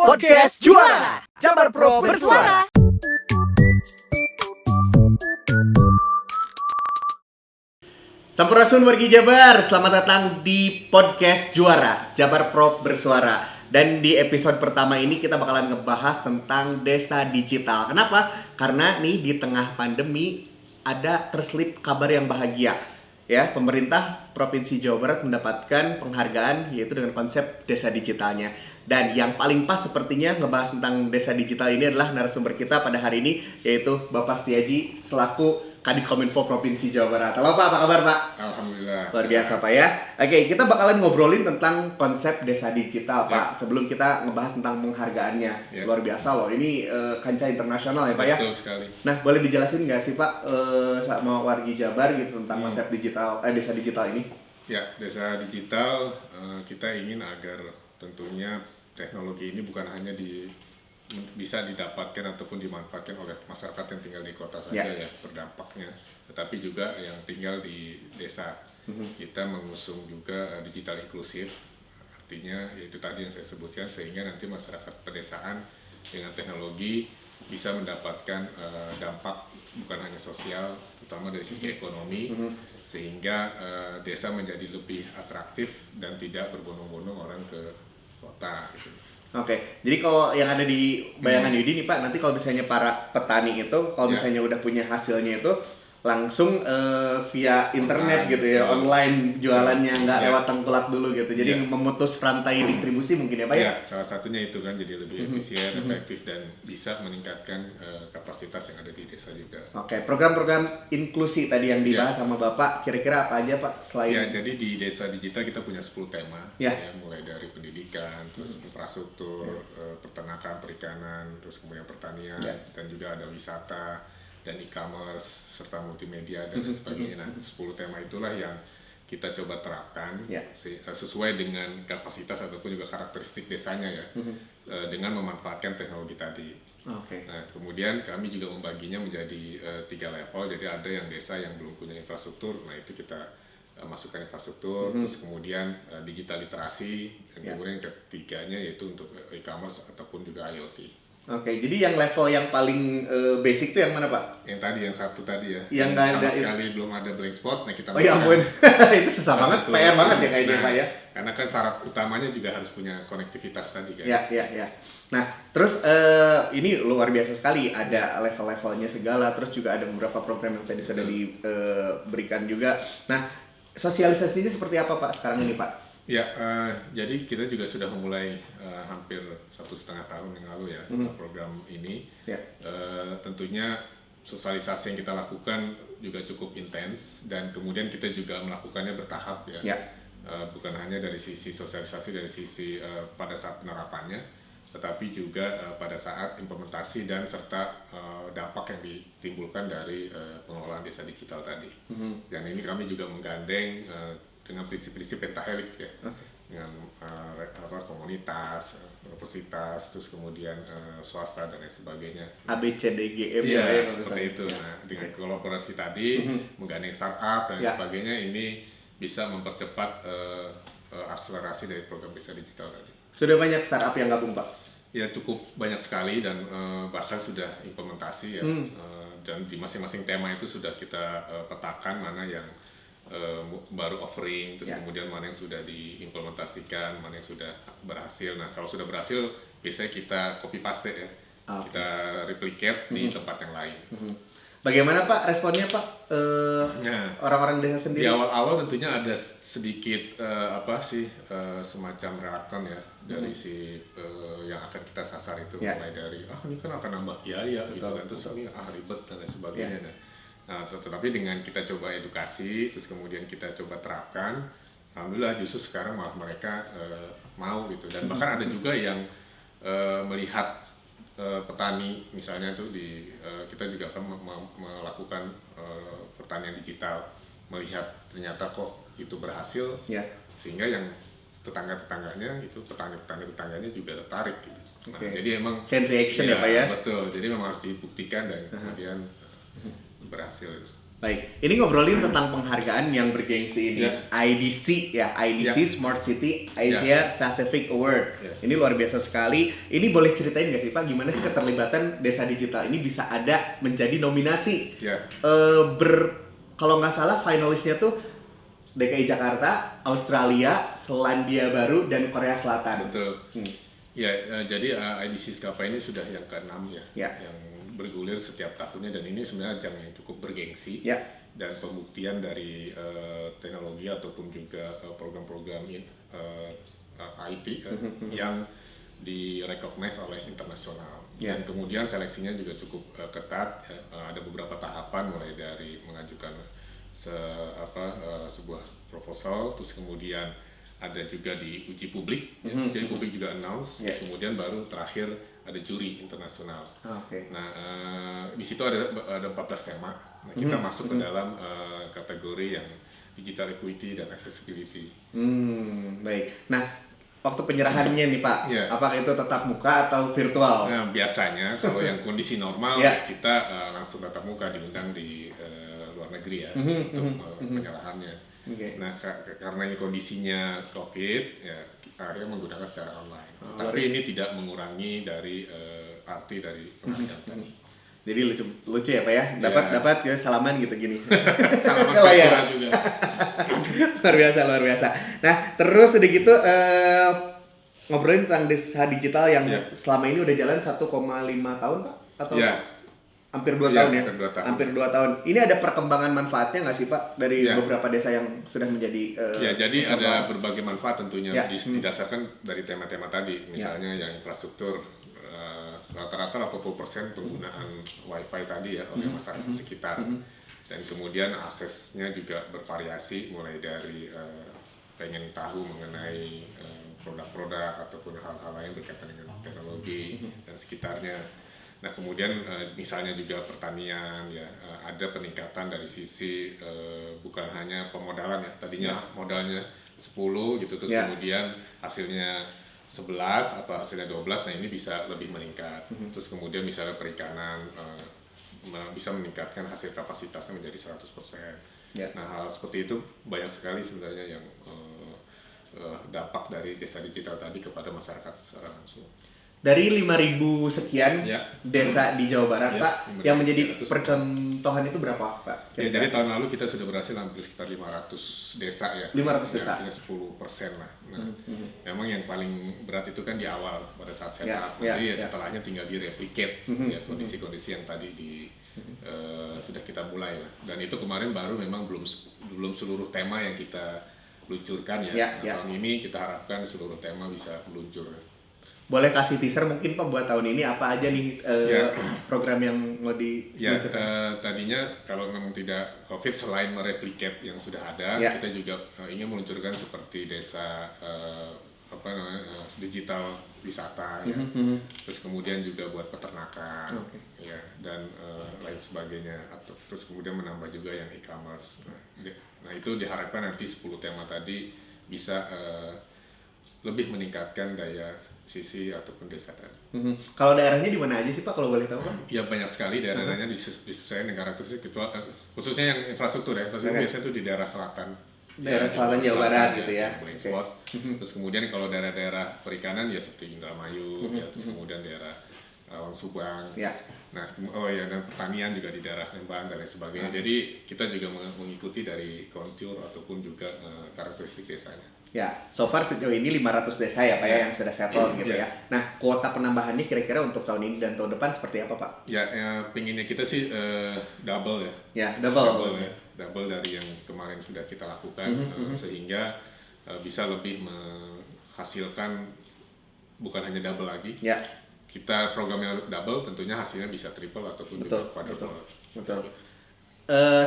Podcast Juara Jabar Pro Bersuara. Sampurasun wargi Jabar, selamat datang di Podcast Juara Jabar Pro Bersuara. Dan di episode pertama ini kita bakalan ngebahas tentang desa digital. Kenapa? Karena nih di tengah pandemi ada terselip kabar yang bahagia. Ya, pemerintah Provinsi Jawa Barat mendapatkan penghargaan yaitu dengan konsep desa digitalnya. Dan yang paling pas sepertinya ngebahas tentang desa digital ini adalah narasumber kita pada hari ini, yaitu Bapak Setiaji selaku Kadis Kominfo Provinsi Jawa Barat. Halo Pak, apa kabar Pak? Alhamdulillah. Luar biasa Pak ya. Oke, kita bakalan ngobrolin tentang konsep desa digital Pak. Sebelum kita ngebahas tentang penghargaannya. Luar biasa loh, ini kancah internasional ya Pak ya. Betul sekali. Nah, boleh dijelasin nggak sih Pak sama wargi Jabar gitu tentang konsep digital desa digital ini? Ya, desa digital kita ingin agar tentunya teknologi ini bukan hanya bisa didapatkan ataupun dimanfaatkan oleh masyarakat yang tinggal di kota saja ya berdampaknya, tetapi juga yang tinggal di desa. Kita mengusung juga digital inklusif, artinya yaitu tadi yang saya sebutkan, sehingga nanti masyarakat pedesaan dengan teknologi bisa mendapatkan dampak bukan hanya sosial, terutama dari sisi ekonomi, sehingga desa menjadi lebih atraktif dan tidak berbondong-bondong orang ke kota gitu. Oke, jadi kalau yang ada di bayangan Yudi nih Pak, nanti kalau misalnya para petani itu, kalau misalnya udah punya hasilnya itu langsung via internet gitu ya, online jualannya, nggak lewat tengkulak dulu gitu. Jadi memutus rantai distribusi mungkin ya Pak ya? Ya, salah satunya itu kan, jadi lebih efisien, efektif, dan bisa meningkatkan kapasitas yang ada di desa juga. Oke, program-program inklusi tadi yang dibahas sama Bapak, kira-kira apa aja Pak selain? Ya, jadi di desa digital kita punya 10 tema, mulai dari pendidikan, terus infrastruktur, peternakan, perikanan, terus kemudian pertanian, dan juga ada wisata dan e-commerce serta multimedia dan lain sebagainya. Nah, 10 tema itulah yang kita coba terapkan sesuai dengan kapasitas ataupun juga karakteristik desanya ya, dengan memanfaatkan teknologi tadi. Nah, kemudian kami juga membaginya menjadi 3 level. Jadi ada yang desa yang belum punya infrastruktur, nah itu kita masukkan infrastruktur, terus kemudian digital literasi, dan kemudian yang ketiganya yaitu untuk e-commerce ataupun juga IoT. Oke, jadi yang level yang paling basic itu yang mana Pak? Yang tadi, yang satu tadi ya. Yang nggak ada sekali belum ada blank spot, nah kita. Oh ya ampun, itu susah banget, PR banget ya kayaknya Pak ya. Karena kan syarat utamanya juga harus punya konektivitas tadi kan. Ya. Nah, terus ini luar biasa sekali, ada level-levelnya segala, terus juga ada beberapa program yang tadi sudah diberikan juga. Nah, sosialisasinya seperti apa Pak sekarang ini Pak? Ya, jadi kita juga sudah memulai hampir 1,5 tahun yang lalu ya program ini. Tentunya sosialisasi yang kita lakukan juga cukup intens, dan kemudian kita juga melakukannya bertahap ya. Bukan hanya dari sisi sosialisasi dari sisi pada saat penerapannya, tetapi juga pada saat implementasi dan serta dampak yang ditimbulkan dari pengelolaan desa digital tadi. Dan ini kami juga menggandeng dengan prinsip-prinsip pentahelik ya, dengan komunitas, universitas, terus kemudian swasta dan lain sebagainya. ABCDGM ya seperti itu. Nah, dengan kolaborasi tadi, menggandeng startup dan sebagainya, ini bisa mempercepat akselerasi dari program desa digital tadi. Sudah banyak startup yang gabung Pak? Ya, cukup banyak sekali, dan bahkan sudah implementasi ya. Dan di masing-masing tema itu sudah kita petakan mana yang baru offering, terus kemudian mana yang sudah diimplementasikan, mana yang sudah berhasil. Nah, kalau sudah berhasil, biasanya kita copy paste ya, kita replicate di tempat yang lain. Bagaimana Pak responnya Pak? Orang-orang desa sendiri? Di awal-awal tentunya ada sedikit semacam reaktan ya dari si yang akan kita sasar itu, mulai dari ini kan akan nambah biaya gitu kan, terus ini ribet dan lain sebagainya. Nah, tetapi dengan kita coba edukasi, terus kemudian kita coba terapkan, alhamdulillah justru sekarang malah mereka mau gitu. Dan bahkan ada juga yang melihat petani misalnya tuh kita juga akan melakukan pertanian digital, melihat ternyata kok itu berhasil, sehingga yang tetangga-tetangganya itu petani-tetangganya juga tertarik gitu. Nah, jadi emang chain reaction ya Pak ya? Betul, jadi memang harus dibuktikan dan kemudian berhasil. Baik, ini ngobrolin tentang penghargaan yang bergengsi ini, Ya. IDC ya, IDC Ya. Smart City Asia Pacific Award. Yes. Ini luar biasa sekali. Ini boleh ceritain nggak sih Pak, gimana sih keterlibatan desa digital ini bisa ada menjadi nominasi? Ya. Kalau nggak salah finalisnya tuh DKI Jakarta, Australia, Selandia Baru, dan Korea Selatan. Betul. Ya, jadi IDC Skapa ini sudah yang ke-6 ya, yang bergulir setiap tahunnya, dan ini sebenarnya ajang yang cukup bergengsi Ya. dan pembuktian dari teknologi ataupun juga program-program IT yang direcognize oleh internasional. Ya. Dan kemudian seleksinya juga cukup ketat. Ada beberapa tahapan mulai dari mengajukan sebuah proposal, terus kemudian ada juga di uji publik, jadi publik juga announce, kemudian baru terakhir ada juri internasional. Nah, di situ ada 14 tema. Nah, kita masuk ke dalam kategori yang digital equity dan accessibility. Baik. Nah, waktu penyerahannya nih Pak, apakah itu tetap muka atau virtual? Nah, biasanya kalau yang kondisi normal kita langsung tatap muka, diundang di luar negeri ya untuk penyerahannya. Nah, karena ini kondisinya COVID, ya akhirnya menggunakan secara online. Tapi ini tidak mengurangi dari arti dari penghargaan tadi. Jadi lucu ya Pak ya, dapat ya salaman gitu gini. Salaman Kalau ya juga. luar biasa. Nah, terus udah gitu ngobrolin tentang desa digital yang selama ini udah jalan 1,5 tahun Pak? Atau hampir 2 tahun ya? Hampir 2 tahun. Ini ada perkembangan manfaatnya nggak sih Pak dari beberapa desa yang sudah menjadi jadi ada berbagai manfaat tentunya didasarkan dari tema-tema tadi. Misalnya yang infrastruktur, rata-rata 80% penggunaan wifi tadi ya oleh masyarakat sekitar. Dan kemudian aksesnya juga bervariasi, mulai dari pengen tahu mengenai produk-produk ataupun hal-hal lain berkaitan dengan teknologi dan sekitarnya. Nah, kemudian misalnya juga pertanian ya, ada peningkatan dari sisi bukan hanya pemodalan ya, tadinya modalnya 10 gitu, terus kemudian hasilnya 11 atau hasilnya 12, nah ini bisa lebih meningkat. Terus kemudian misalnya perikanan bisa meningkatkan hasil kapasitasnya menjadi 100%. Nah, hal seperti itu banyak sekali sebenarnya yang dampak dari desa digital tadi kepada masyarakat secara langsung. Dari 5.000 sekian desa di Jawa Barat Pak, yang menjadi percontohan itu berapa Pak? Jadi tahun lalu kita sudah berhasil hampir sekitar 500 desa ya. 500 desa? Artinya 10% lah. Nah, memang yang paling berat itu kan di awal pada saat setup. Nanti setelahnya tinggal direplicate kondisi-kondisi yang tadi sudah kita mulai lah. Dan itu kemarin baru memang belum seluruh tema yang kita luncurkan ya. Tahun ini kita harapkan seluruh tema bisa meluncur. Boleh kasih teaser mungkin Pak buat tahun ini apa aja nih program yang mau diluncurkan? Tadinya kalau memang tidak COVID, selain mereplicate yang sudah ada, kita juga ingin meluncurkan seperti desa digital wisata ya. Terus kemudian juga buat peternakan ya, dan lain sebagainya, terus kemudian menambah juga yang e-commerce. Nah, itu diharapkan nanti 10 tema tadi bisa lebih meningkatkan daya sisi ataupun desa tadi. Kalau daerahnya di mana aja sih Pak kalau boleh tahu Pak? Ya banyak sekali daerah-daerahnya di negara tersebut, khususnya yang infrastruktur ya. Biasanya itu di daerah selatan. Daerah selatan Jawa Barat gitu ya. Terus kemudian kalau daerah-daerah perikanan ya seperti Indramayu, terus kemudian daerah Lawang Subang. Nah, dan pertanian juga di daerah Lembang dan lain sebagainya. Jadi kita juga mengikuti dari kontur ataupun juga karakteristik desanya. Ya, so far sejauh ini 500 desa ya Pak ya yang sudah settle gitu ya. Nah, kuota penambahannya kira-kira untuk tahun ini dan tahun depan seperti apa Pak? Pinginnya kita sih double ya. Ya, double dari yang kemarin sudah kita lakukan, sehingga bisa lebih menghasilkan bukan hanya double lagi. Kita programnya double, tentunya hasilnya bisa triple ataupun juga quadruple. Betul.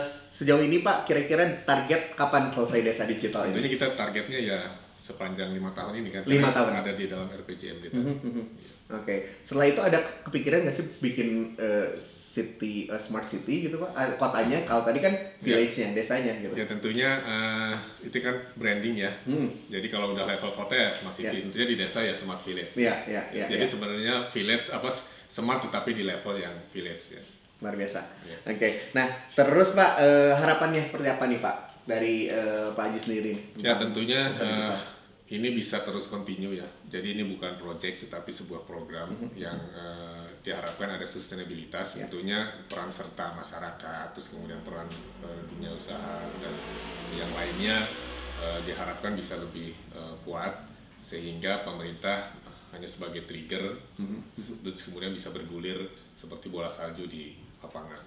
Sejauh ini Pak, kira-kira target kapan selesai desa digital ini? Tentunya kita targetnya ya sepanjang 5 tahun ini kan. 5 tahun? Ada di dalam RPJMD. Oke. Setelah itu ada kepikiran nggak sih bikin smart city gitu Pak? Kotanya, kalau tadi kan village-nya, desanya gitu. Ya tentunya itu kan branding ya. Jadi kalau udah level kota ya smart city, tentunya di desa ya smart village. Jadi sebenarnya village smart tetapi di level yang village ya. Luar biasa. Ya. Oke. Nah, terus Pak, harapannya seperti apa nih Pak dari Pak Haji sendiri? Ya tentunya Desa Digital? ini bisa terus continue ya. Jadi ini bukan project tetapi sebuah program yang diharapkan ada sustainabilitas. Ya. Tentunya peran serta masyarakat, terus kemudian peran dunia usaha dan yang lainnya diharapkan bisa lebih kuat sehingga pemerintah hanya sebagai trigger, terus kemudian bisa bergulir seperti bola salju di lapangan.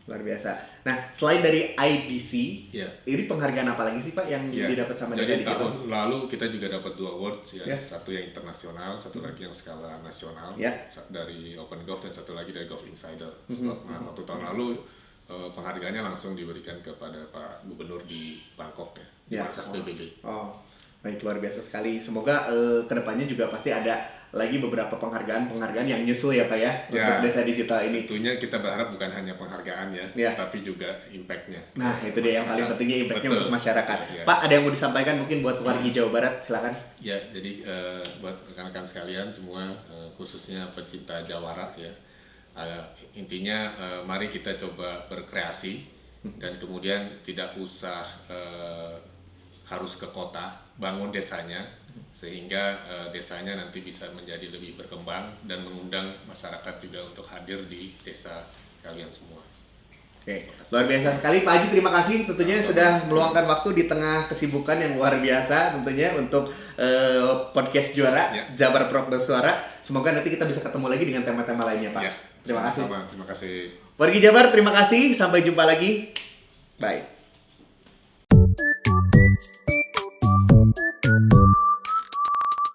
Luar biasa. Nah, selain dari IDC, Ya. ini penghargaan apa lagi sih Pak yang Ya, didapat sama Desa jadi Digital? tahun lalu kita juga dapat 2 awards ya. Ya. Satu yang internasional, satu lagi yang skala nasional Ya. dari OpenGov dan satu lagi dari Gov Insider. Nah, waktu tahun lalu penghargaannya langsung diberikan kepada Pak Gubernur di Bangkok ya, di Ya. markas PBB. Oh, baik, luar biasa sekali. Semoga kedepannya juga pasti ada lagi beberapa penghargaan yang nyusul ya Pak ya, Ya. untuk Desa Digital ini. Tentunya kita berharap bukan hanya penghargaan ya, Ya. tapi juga impact-nya. Nah, itu dia yang paling pentingnya, impact-nya Betul. untuk masyarakat. Ya. Pak, ada yang mau disampaikan mungkin buat wargi Jawa Barat? Silakan. Ya, jadi buat rekan-rekan sekalian semua, khususnya pecinta jawara ya, intinya mari kita coba berkreasi dan kemudian tidak usah harus ke kota, bangun desanya sehingga desanya nanti bisa menjadi lebih berkembang dan mengundang masyarakat juga untuk hadir di desa kalian semua. Oke, luar biasa sekali Pak Haji, terima kasih tentunya sudah meluangkan waktu di tengah kesibukan yang luar biasa tentunya untuk podcast Juara, Ya. Jabar Prok Bersuara. Semoga nanti kita bisa ketemu lagi dengan tema-tema lainnya Pak. Ya, Terima kasih. sama-sama. Terima kasih. Wargi Jabar, terima kasih. Sampai jumpa lagi. Bye.